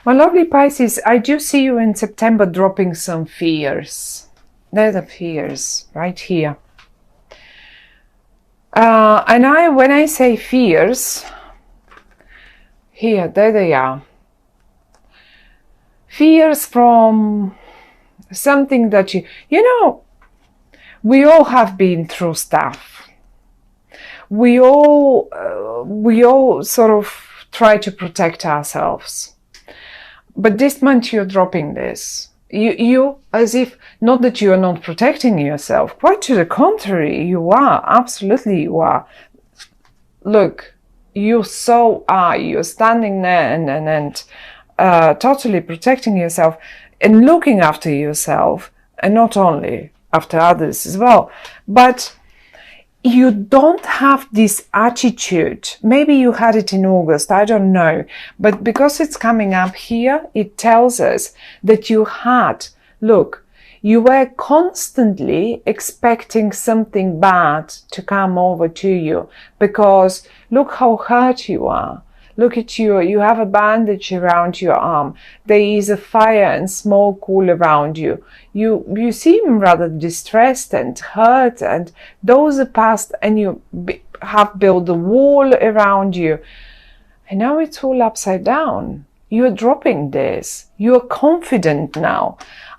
My lovely Pisces, I do see you in September dropping some fears. They're the fears right here. And when I say fears, here, there they are. Fears from something that you know, we all have been through stuff. We all sort of try to protect ourselves. But this month you're dropping this. You as if, not that you are not protecting yourself, quite to the contrary, you are, absolutely you are. Look, you so are, you're standing there and totally protecting yourself and looking after yourself, and not only after others as well. But you don't have this attitude. Maybe you had it in August, I don't know. But because it's coming up here, it tells us that you had, look, you were constantly expecting something bad to come over to you, because look how hurt you are. Look at you, you have a bandage around your arm. There is a fire and smoke all around you. You seem rather distressed and hurt, and those are past, and you have built a wall around you. And now it's all upside down. You're dropping this. You're confident now.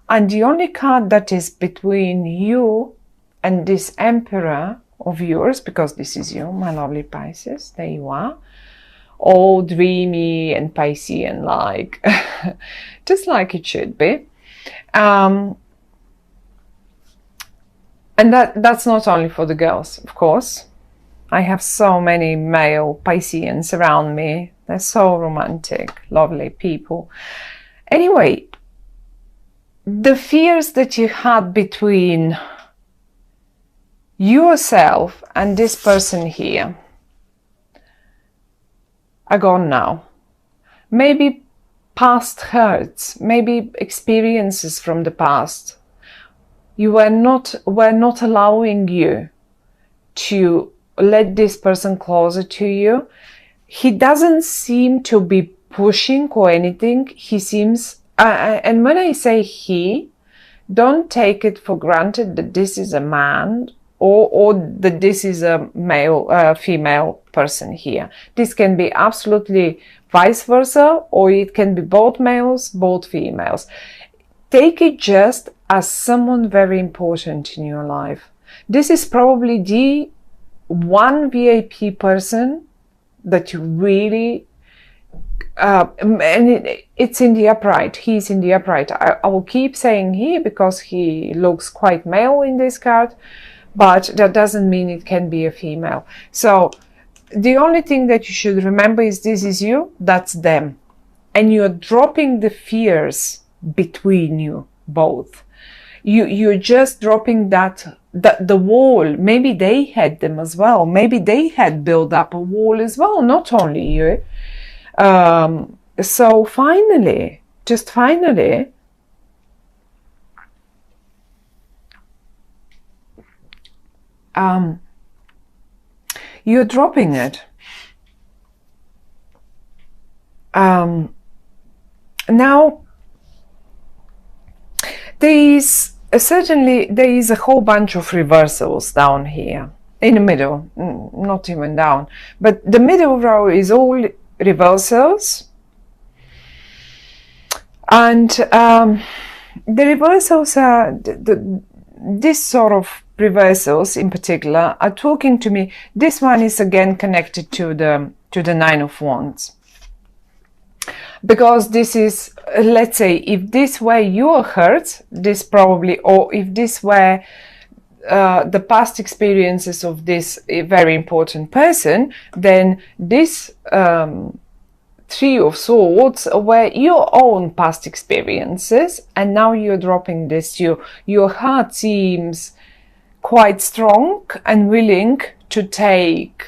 And the only card that is between you and this Emperor of yours, because this is you, my lovely Pisces, there you are, all dreamy and Piscean like, just like it should be. And that's not only for the girls, of course. I have so many male Pisceans around me. They're so romantic, lovely people. Anyway, the fears that you had between yourself and this person here are gone now. Maybe past hurts, maybe experiences from the past. You were not allowing you to let this person closer to you. He doesn't seem to be pushing or anything. He seems, and when I say he, don't take it for granted that this is a man or that this is a male, female person here. This can be absolutely vice versa, or it can be both males, both females. Take it just as someone very important in your life. This is probably the one VIP person that you really, and it's in the upright. He's in the upright. I will keep saying he because he looks quite male in this card, but that doesn't mean it can be a female. So the only thing that you should remember is this is you, that's them. And you're dropping the fears between you both. You're just dropping the wall. Maybe they had them as well. Maybe they had built up a wall as well, not only you. So finally, just finally, you're dropping it. Now, there is a whole bunch of reversals down here in the middle, not even down, but the middle row is all reversals, and the reversals are this sort of reversals in particular are talking to me. This one is again connected to the Nine of Wands, because this is, let's say, if this were your hurt, this probably, or if this were the past experiences of this very important person, then this Three of Swords were your own past experiences, and now you're dropping this. Your heart seems quite strong and willing to take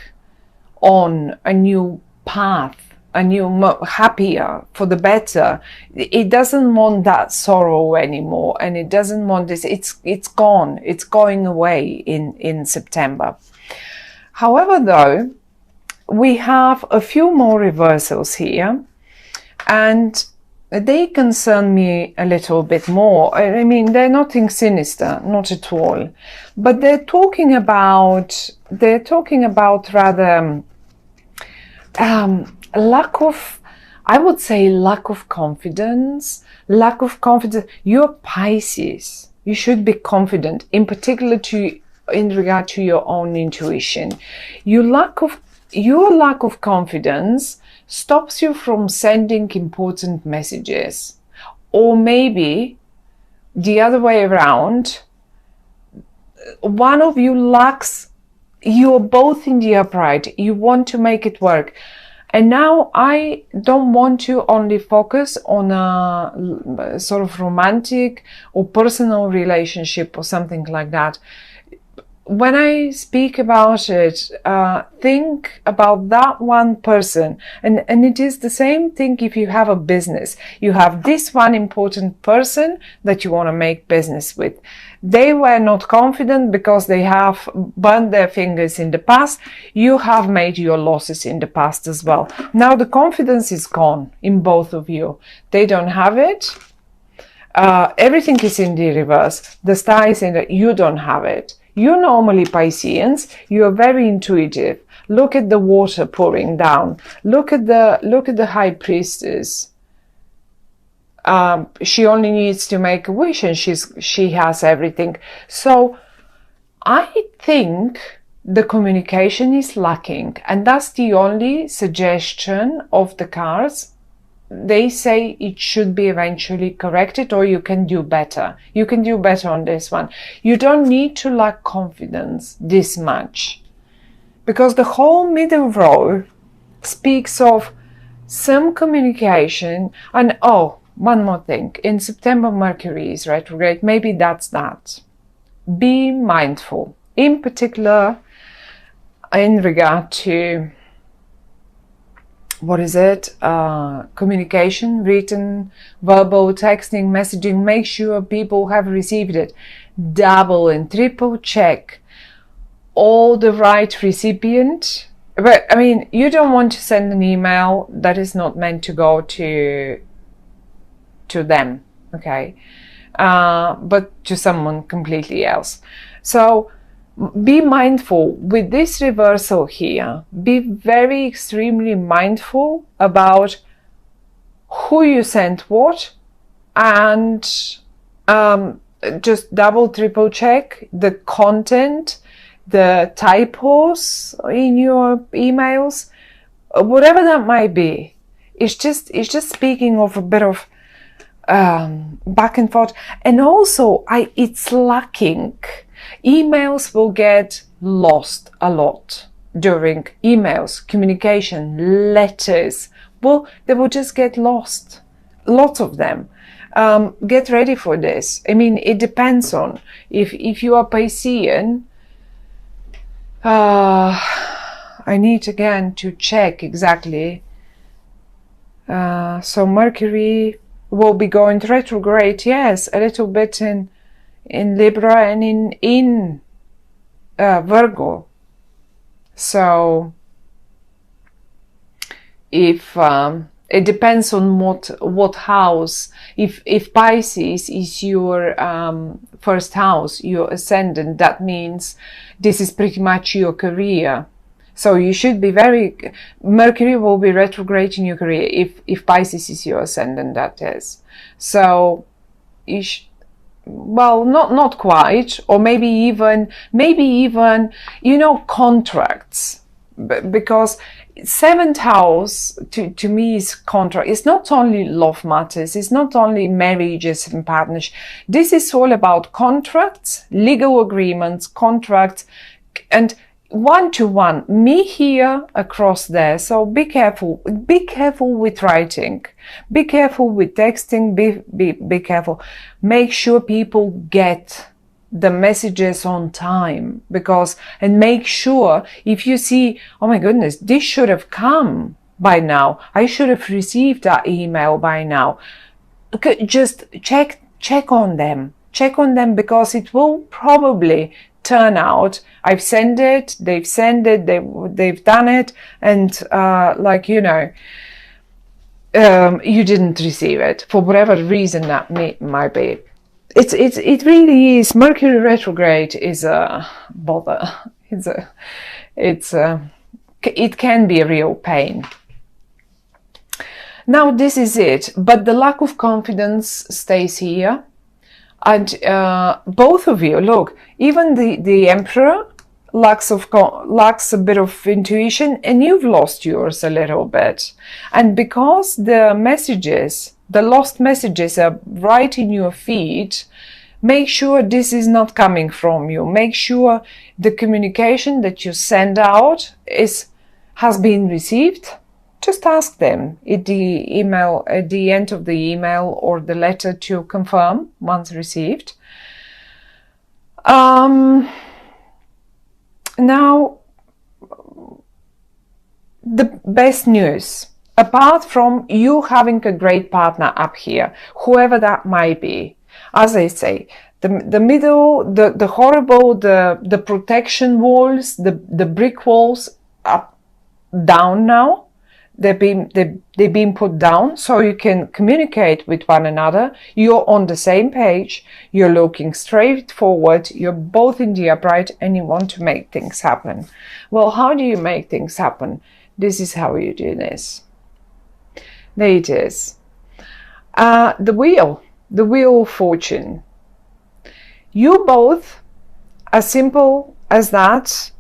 on a new path, a new, happier, for the better. It doesn't want that sorrow anymore, and it doesn't want this. It's gone. It's going away in September. However, though, we have a few more reversals here, and they concern me a little bit more. I mean, they're nothing sinister, not at all, but they're talking about rather lack of, I would say, lack of confidence. You're Pisces. You should be confident, in particular in regard to your own intuition. Your lack of confidence stops you from sending important messages. Or maybe the other way around, one of you lacks, you're both in the upright, you want to make it work. And now I don't want to only focus on a sort of romantic or personal relationship or something like that. When I speak about it, think about that one person. And it is the same thing if you have a business. You have this one important person that you want to make business with. They were not confident because they have burned their fingers in the past. You have made your losses in the past as well. Now the confidence is gone in both of you. They don't have it. Everything is in the reverse. The star is in the, you don't have it. You're normally Pisceans. You are very intuitive. Look at the water pouring down. Look at the high priestess. She only needs to make a wish and she has everything. So I think the communication is lacking, and that's the only suggestion of the cards. They say it should be eventually corrected, or you can do better. You can do better on this one. You don't need to lack confidence this much, because the whole middle row speaks of some communication. And oh, one more thing. In September, Mercury is retrograde. Maybe that's that. Be mindful, in particular in regard to, what is it? Communication, written, verbal, texting, messaging. Make sure people have received it. Double and triple check all the right recipient. But I mean, you don't want to send an email that is not meant to go to them, okay? But to someone completely else. So be mindful with this reversal here. Be very extremely mindful about who you sent what, and just double triple check the content, the typos in your emails, whatever that might be. It's just speaking of a bit of back and forth. And also it's lacking. Emails will get lost a lot during emails, communication, letters. Well, they will just get lost. Lots of them. Get ready for this. I mean, it depends on if you are Piscean. I need again to check exactly. So Mercury will be going retrograde. Yes, a little bit in Libra and in Virgo. So if it depends on what house. If Pisces is your first house, your ascendant, that means this is pretty much your career. So you should be Mercury will be retrograde in your career if Pisces is your ascendant, that is. So you well, not quite, or maybe even, contracts, because seventh house to me is contract. It's not only love matters, it's not only marriages and partnerships. This is all about contracts, legal agreements, contracts, and one-to-one, me here, across there. So be careful with writing, be careful with texting, be careful. Make sure people get the messages on time, and make sure if you see, oh my goodness, this should have come by now, I should have received that email by now. Okay, just check on them, because it will probably turn out I've sent it, they've done it, and you didn't receive it for whatever reason that might be. It really is. Mercury retrograde is a bother. It can be a real pain. Now this is it, but the lack of confidence stays here, and both of you, look, even the Emperor lacks a bit of intuition, and you've lost yours a little bit. And because the messages, the lost messages, are right in your feed, make sure this is not coming from you. Make sure the communication that you send out has been received. Just ask them at the email, at the end of the email or the letter, to confirm once received. Now, the best news, apart from you having a great partner up here, whoever that might be, as I say, the middle, the horrible, the protection walls, the brick walls are down now. They've been put down, so you can communicate with one another. You're on the same page. You're looking straight forward. You're both in the upright, and you want to make things happen. Well, how do you make things happen? This is how you do this. There it is. The wheel of fortune. You both, as simple as that,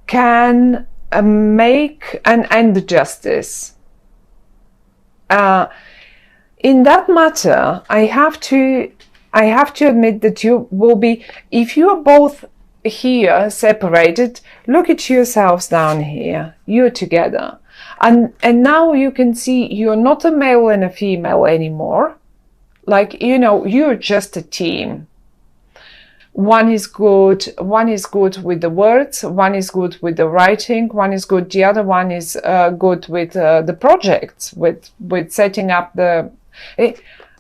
can make and end the justice. In that matter, I have to admit that you will be, if you are both here separated, look at yourselves down here. You're together, and now you can see you're not a male and a female anymore. Like, you know, you're just a team. One is good with the words, one is good with the writing, one is good, the other one is good with the projects, with setting up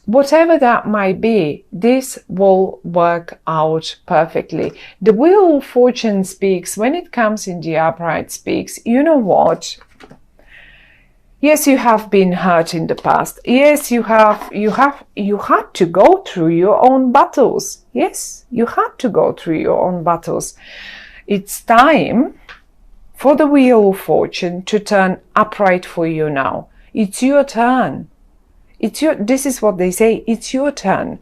whatever that might be. This will work out perfectly. The Wheel of Fortune speaks, when it comes in the upright, speaks, you know what? Yes, you have been hurt in the past. Yes, you had to go through your own battles. Yes, you had to go through your own battles. It's time for the Wheel of Fortune to turn upright for you now. It's your turn. This is what they say. It's your turn.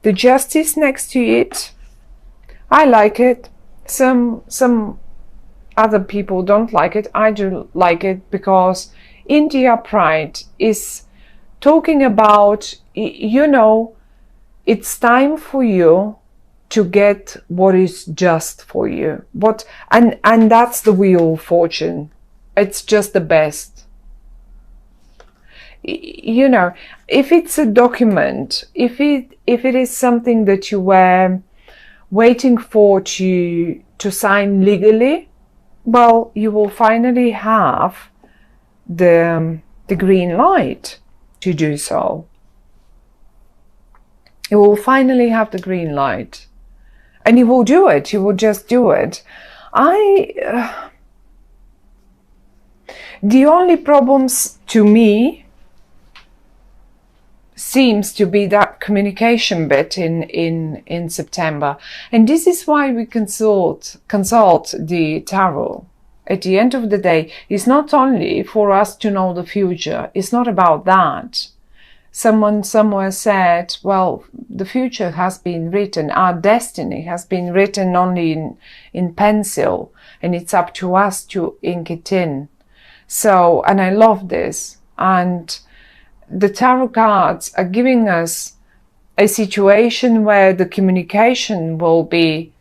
The Justice next to it, I like it. Some other people don't like it. I do like it, because in the upright is talking about, you know, it's time for you to get what is just for you. And that's the Wheel of Fortune. It's just the best. You know, if it's a document, if it is something that you were waiting for to sign legally, well, you will finally have the green light to do so. You will finally have the green light, and you will do it. You will just do it. The only problems to me seems to be that communication bit in September, and this is why we consult the tarot. At the end of the day, it's not only for us to know the future. It's not about that. Someone somewhere said, well, the future has been written. Our destiny has been written only in pencil, and it's up to us to ink it in. So, and I love this. And the tarot cards are giving us a situation where the communication will be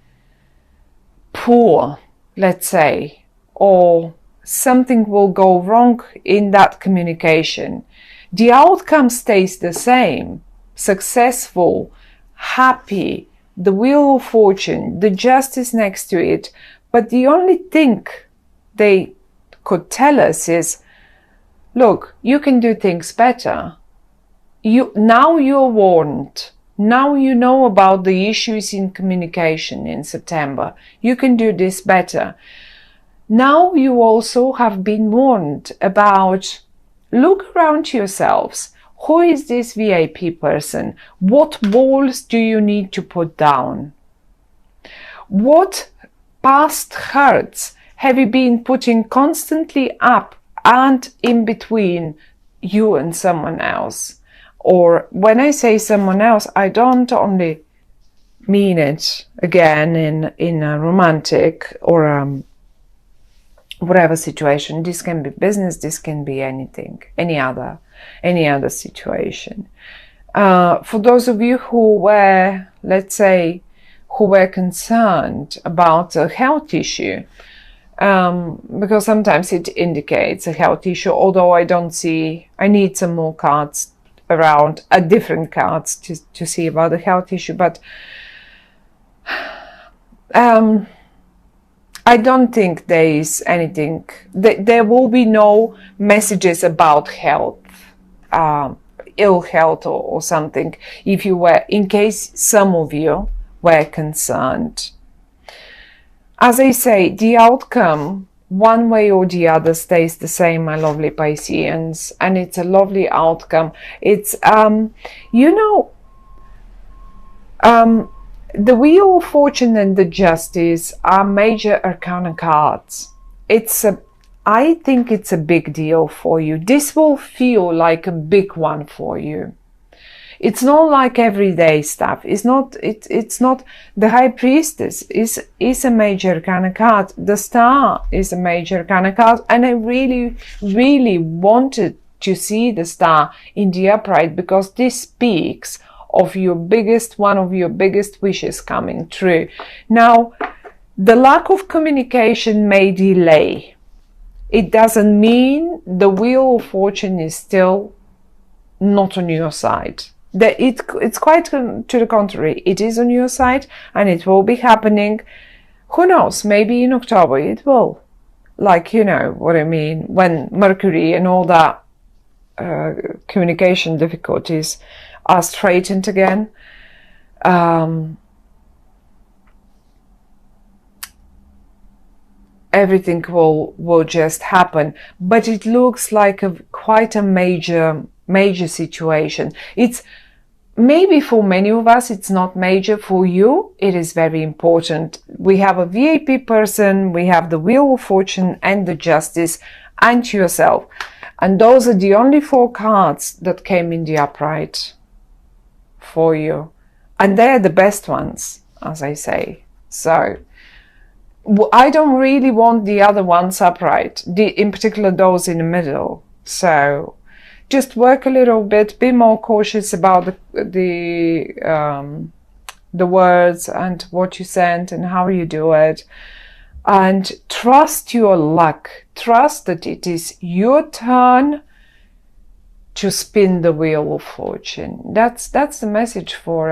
poor, let's say, or something will go wrong in that communication. The outcome stays the same: successful, happy, the Wheel of Fortune, the Justice next to it. But the only thing they could tell us is, look, you can do things better. Now you're warned. Now you know about the issues in communication in September. You can do this better. Now you also have been warned about look around yourselves. Who is this VIP person? What walls do you need to put down? What past hurts have you been putting constantly up and in between you and someone else? Or when I say someone else, I don't only mean it again in a romantic or whatever situation. This can be business, this can be anything, any other situation. For those of you who were, let's say, who were concerned about a health issue, because sometimes it indicates a health issue, although I don't see, I need some more cards around, different cards to see about the health issue, but I don't think there is anything, there will be no messages about health, ill health or something, if you were, in case some of you were concerned. As I say, the outcome, one way or the other, stays the same, my lovely Pisceans, and it's a lovely outcome. It's, the Wheel of Fortune and the Justice are major arcana cards. I think it's a big deal for you. This will feel like a big one for you. It's not like everyday stuff. It's not the High Priestess is a major arcana card. The Star is a major arcana card, and I really, really wanted to see the Star in the upright, because this speaks of one of your biggest wishes coming true. Now, the lack of communication may delay. It doesn't mean the Wheel of Fortune is still not on your side. It's quite to the contrary. It is on your side, and it will be happening. Who knows? Maybe in October it will. Like, you know what I mean, when Mercury and all that communication difficulties are straightened again. Everything will just happen, but it looks like quite a major situation. It's maybe for many of us it's not major. For you it is very important. We have a VIP person, we have the Wheel of Fortune and the Justice, and yourself, and those are the only 4 cards that came in the upright for you, and they're the best ones, as I say. So I don't really want the other ones upright, in particular those in the middle. So just work a little bit, be more cautious about the words and what you send and how you do it, and trust your luck. Trust that it is your turn to spin the Wheel of Fortune. That's the message for